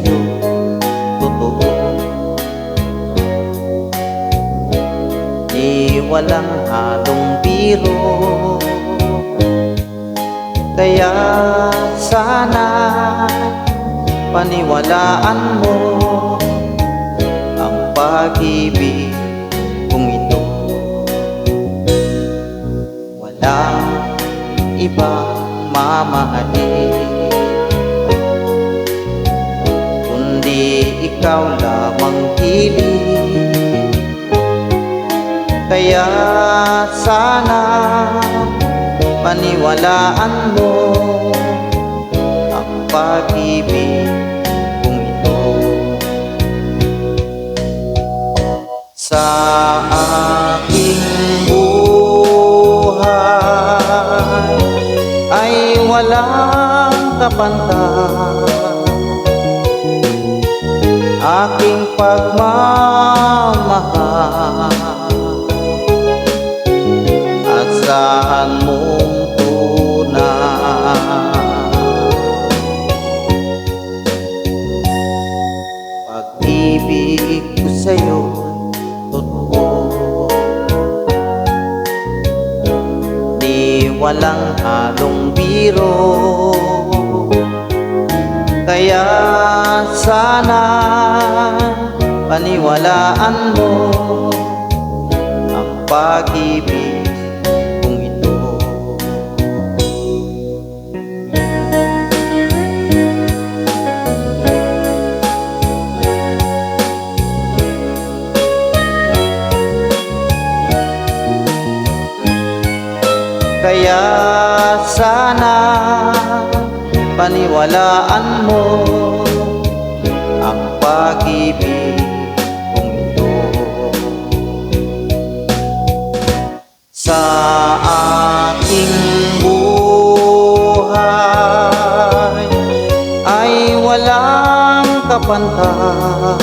ito totoo. Di walang halong biro, kaya sana paniwalaan mo ang pag-ibig kong ito. Walang ibang mamahalin kundi ikaw lamang hiling. Kaya sana paniwalaan mo ang pag-ibig kong ito. Sa aking buhay ay walang kapantay, aking pagmamahal. Asahan mong tunay, pag-ibig ko sa'yo totoo. Di walang halong biro, kaya sana paniwalaan mo ang pag-ibig kong ito. Kaya sana paniwalaan mo ang pag-ibig kong ito. Sa aking buhay ay walang kapantay,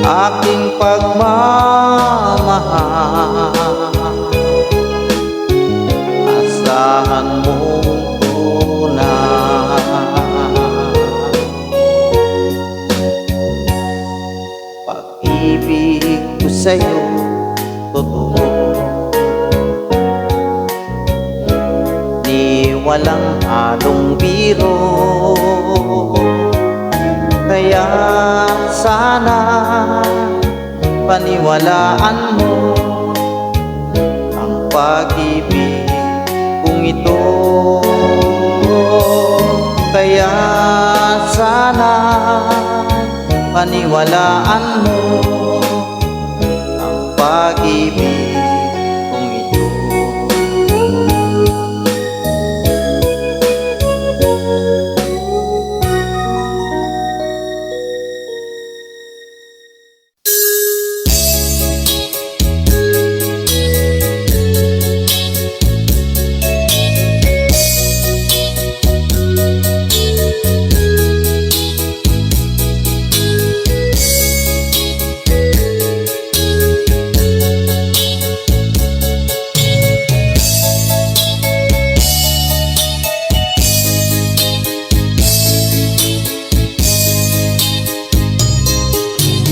aking pagmamahal. Asahan mong tunay, pag-ibig ko sa'yo totoo. Di walang halong biro, kaya sana paniwalaan mo ang pag-ibig kong ito. Kaya sana paniwalaan mo ang pag-ibig kong ito.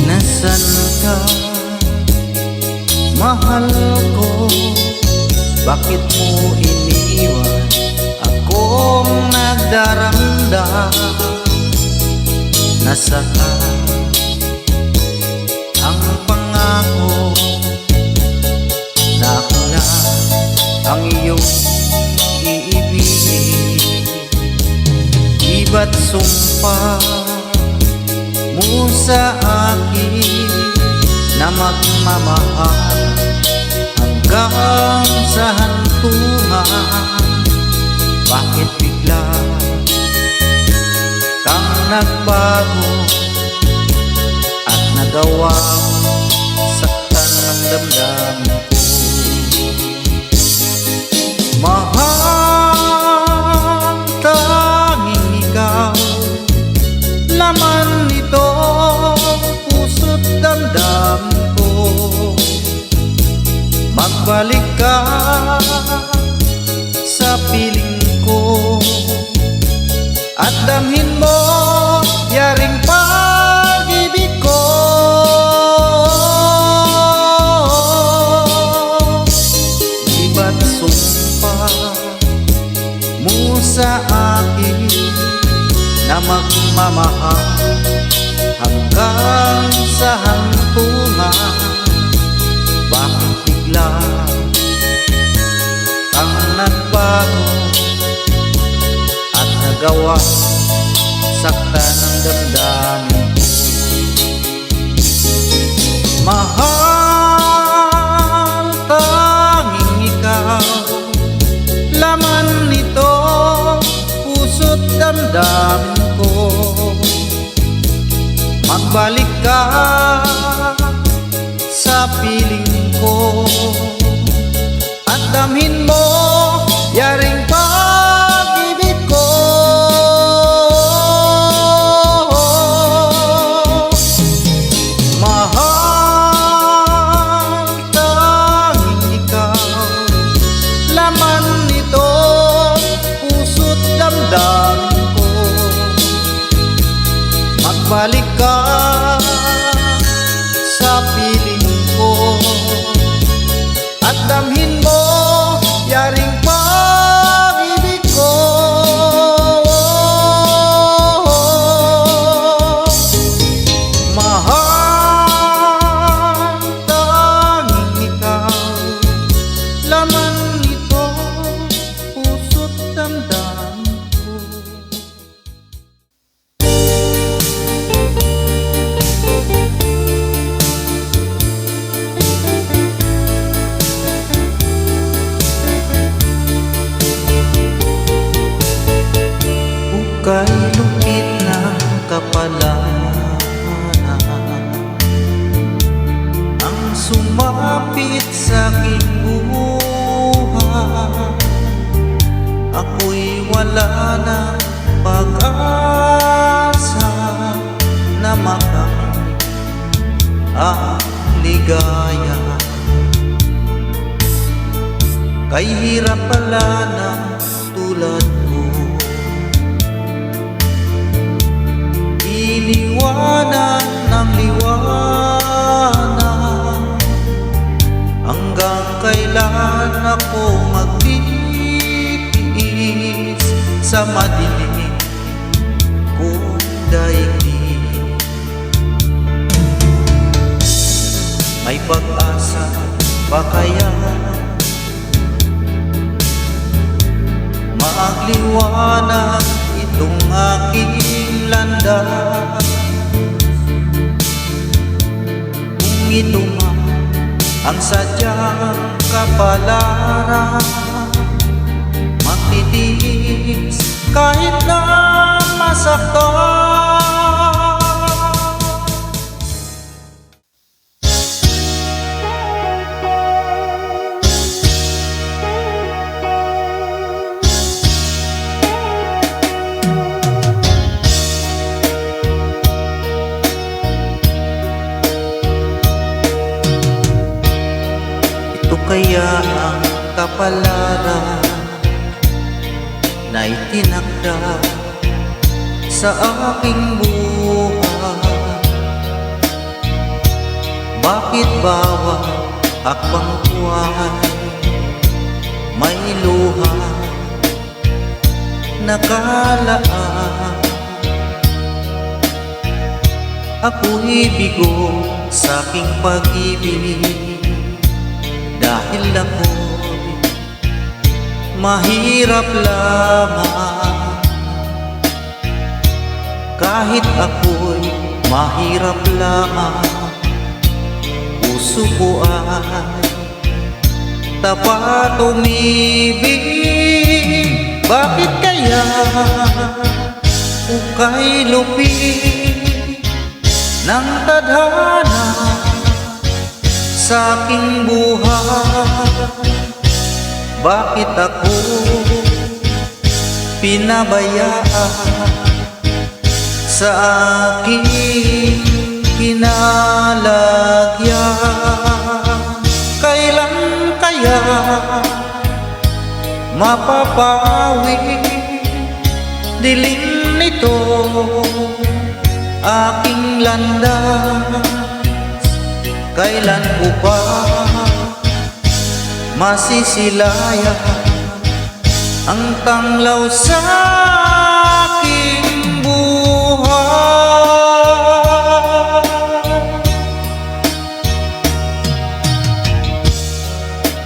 Nasaan ka, mahal ko? Bakit mo iniwan akong nagdaranda? Nasaan ang pangako na ako na ang iyong iibigin? Di ba't sumpa mo sa akin na magmamahal hanggang sa hantungan? Bakit bigla kang nagbago at nagawa mo saktan ang damdamin ko? Mahal, tanging ikaw laman nito puso't damdamin ko. Magbalik ka sa piling ko at damhin mo yaring pag-ibig ko. Iba't sumpa mo sa akin na magmamahal hanggang sa hantungan. Bakit bigla kang nagbago at nagawa sakta ng damdamin ko? Mahal, tanging ikaw, laman nito puso't damdamin ko. Magbalik ka sa piling ko at damhin mo yaring pag-ibig ko. Mahal, tanging ikaw, laman nito puso't damdamin ko. Magbalik ka sa piling ko at damhin mo yaring pag-ibig ko. Mahal, tanging ikaw, laman nito puso't damdamin ko. Hukay lupit ng kapalaran ang sumapit sa aking buhay. Ako'y wala ng pag-asa na makamit ang ligaya. Kay hirap pala ng tulad ko, iniwanan ng liwanag. Hanggang kailan ako magtitiis sa madilim kong daigdig? May pag-asa ba kaya maagliwanag itong aking landas? Kung ito man ang sadyang kapalaran, magtitiis kahit na masaktan. Ito kaya ang kapalaran na itinakda sa aking buhay? Bakit bawat hakbang ko ay may luha nakalaan? Ako'y bigo sa aking pag-ibig dahil ako'y mahirap lamang. Kahit ako'y mahirap lamang, puso ko ay tapat umibig. Bakit kaya ukay lupit ng tadhana sa aking buhay? Bakit ako pinabayaan sa aking kinalagyan? Kailan kaya mapapawi dilim nito aking landas, kailan ko pa masisilayan ang tanglaw sa aking buhay.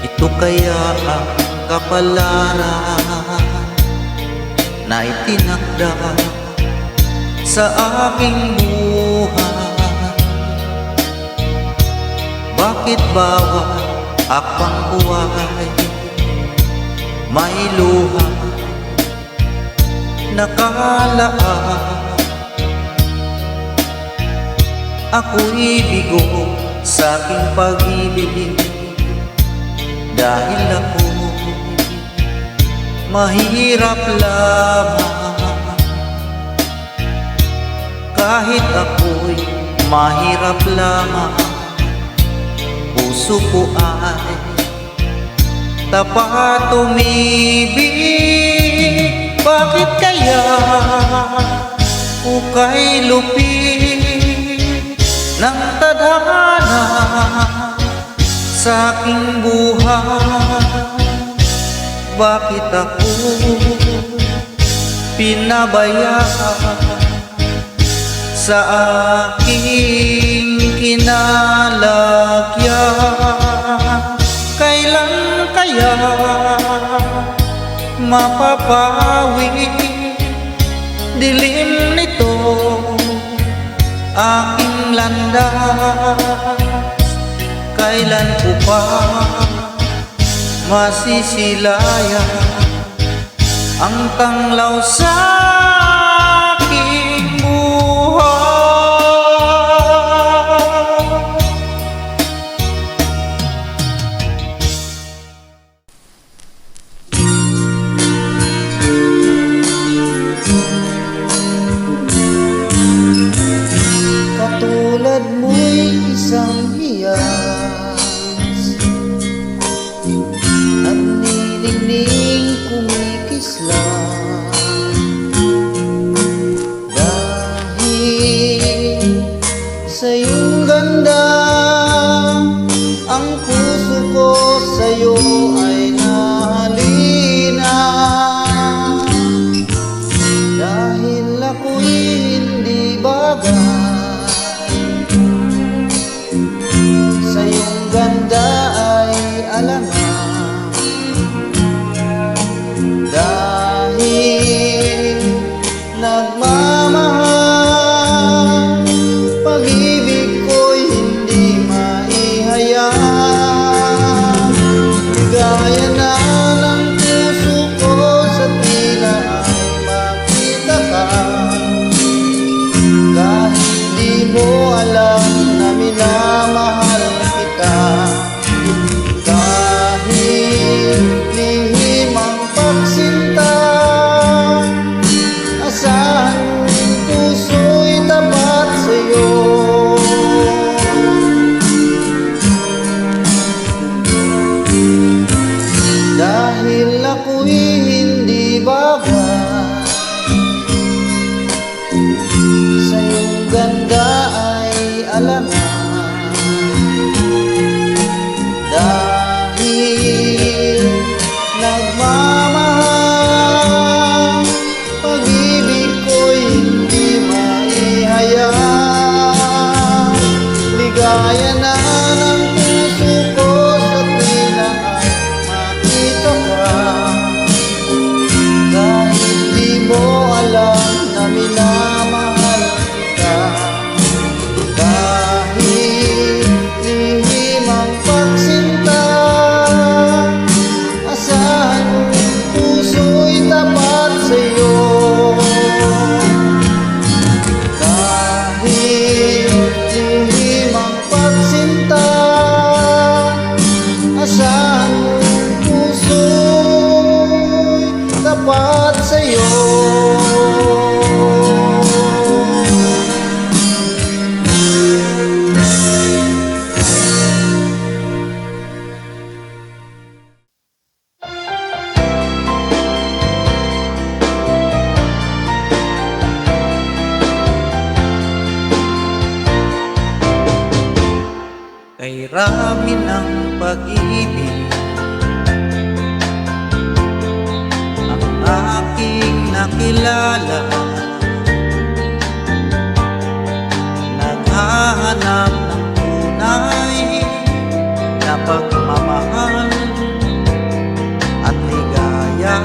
Ito kaya ang kapalaran na itinakda sa aking buhay. Bakit bawat akbang buhay may luha nakalaan? Ako'y bigo sa aking pag-ibig dahil ako mahirap lamang. Kahit ako'y mahirap lamang, puso ko ay tapat umibig. Bakit kaya ukay lupit ng tadhana sa aking buhay? Bakit ako pinabayaan sa aking kinalagyan? Kailan kaya mapapawi dilim nito aking landas? Kailan ko pa masisilayan ang tanglaw sa aking buhay? Katulad mo'y isang hiyas, nagniningning kumikislang. Dahil sa iyong ganda, ang puso ko sa'yo ay nahalina. Dahil ako'y hindi bagay sa iyong ganda ay alangan. Dahil nagmamahal, pag-ibig ko'y hindi maihayag. Ligaya na ng puso ko sa tila ay makita ka. Kahit di mo alam na minamahal kita. Kahit lihim ang pagsinta, asahan puso'y tapat sa'yo. Dahil ako'y hindi bagay sa iyong ganda ay alangan. Dahil nagmamahal, pag-ibig ko'y hindi maihayag. Ligaya na ng puso ko sa tila ay makita ka. Kahit di mo alam na minamahal kita. Kahit Suliramin ng pag-ibig ang aking nakilala. Naghahanap ng tunay na pagmamahal at ligaya.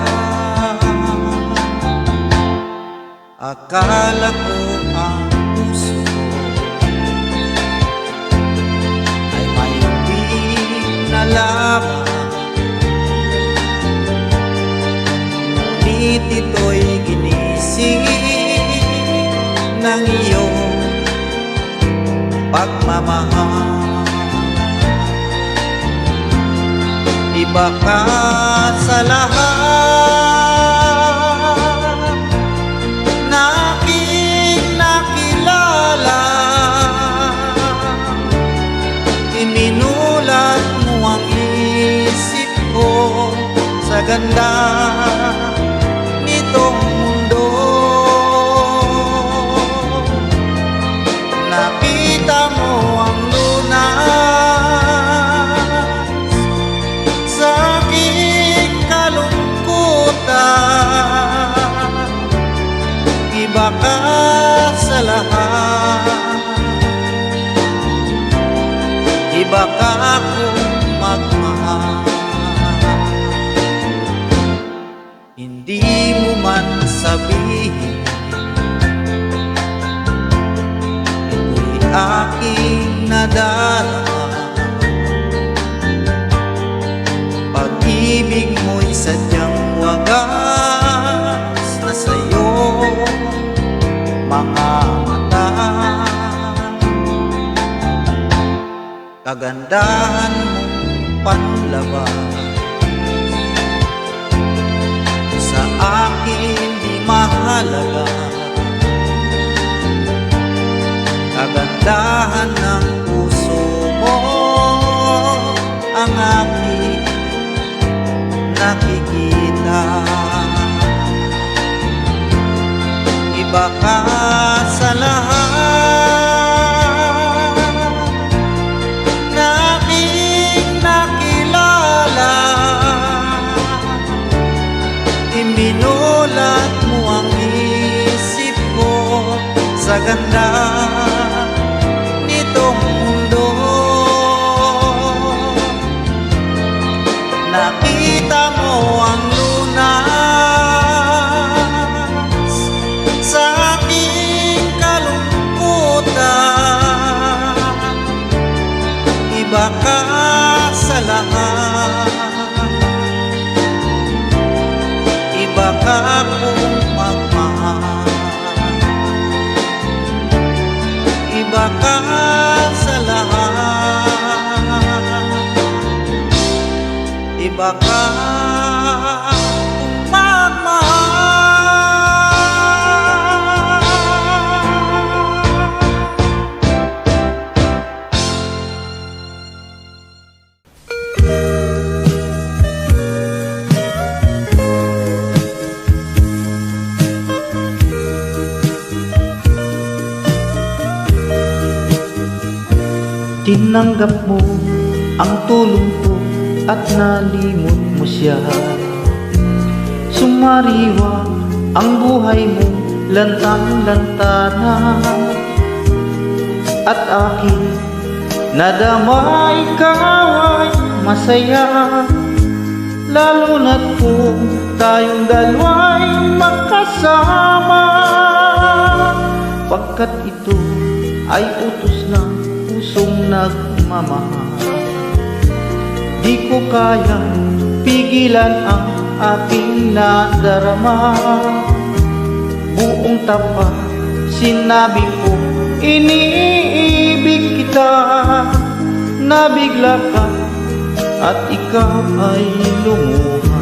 Akala ko ang puso ko ay maibig na lamang, ngunit ito'y ginising ng iyong pagmamahal. Iba ka sa lahat na aking nakilala. Iminulat mo ang isip ko sa ganda nitong mundo. Nakita mo ang lunas sa aking kalungkutan. Iba ka sa lahat, iba ka akong magmahal. Hindi mo man sabihin, ito'y aking nadarama. Pag-ibig mo'y sadyang wagas na sa'yo mga mata. Kagandahan mong panlabas sa akin di mahalaga. Kagandahan ng puso mo ang aking nakikita. Iba ka sa lahat na aking nakilala. Iminulat mo ang isip ko sa ganda nitong mundo. Nakita mo ang lunas sa aking kalungkutan. Iba ka sa lahat, iba ka akong magmahal. Iba ka sa lahat, iba ka akong magmahal. Tinanggap mo ang tulong ko at nalimot mo siya. Sumariwa ang buhay mo, lantang-lantana. At aking nadama ikaw ay masaya, lalo na't kung tayong dalawa'y magkasama. Pagkat ito ay utos ng pusong nagmamahal, di ko kayang pigilan ang aking nadarama. Buong tapat sinabi ko, iniibig kita. Nabigla ka at ikaw ay lumuha.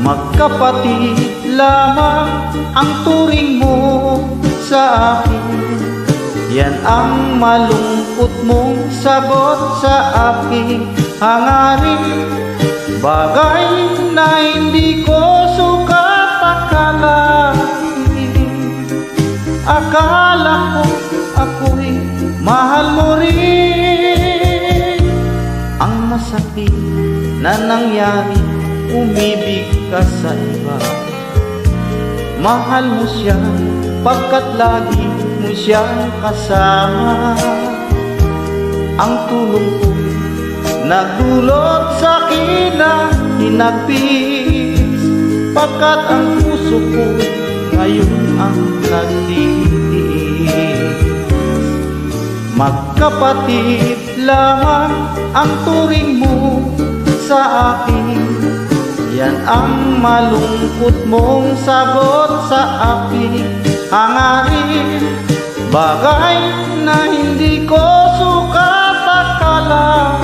Magkapatid lamang ang turing mo sa akin, yan ang malungkot mong sagot sa aking hangarin. Bagay na hindi ko sukat akalain. Akala ko ako'y Mahal mo rin ang masakit na nangyari, umibig ka sa iba. Mahal mo siya pagkat lagi mo siyang kasama. Ang tulong ko nagdulot sa akin ng hinagpis, pagkat ang puso ko ngayon ang nagtitiis. Magkapatid lamang ang turing mo sa akin, yan ang malungkot mong sagot sa aking hangarin. Bagay na hindi ko sukat akalain.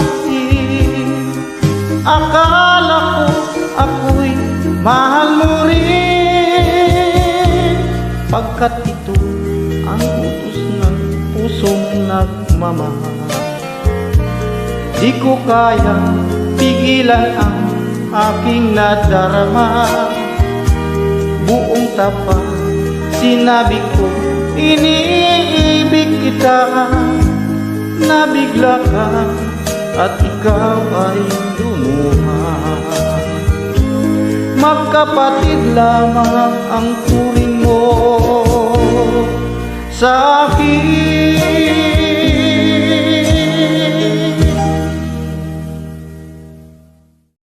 Akala ko ako'y mahal mo rin, pagkat ito ang utos ng pusong nagmamahal. Di ko kayang pigilan ang aking nadarama. Buong tapat sinabi ko, iniibig kita. Nabigla ka at ikaw ay lumuha. Magkapatid lamang ang turing mo sa akin.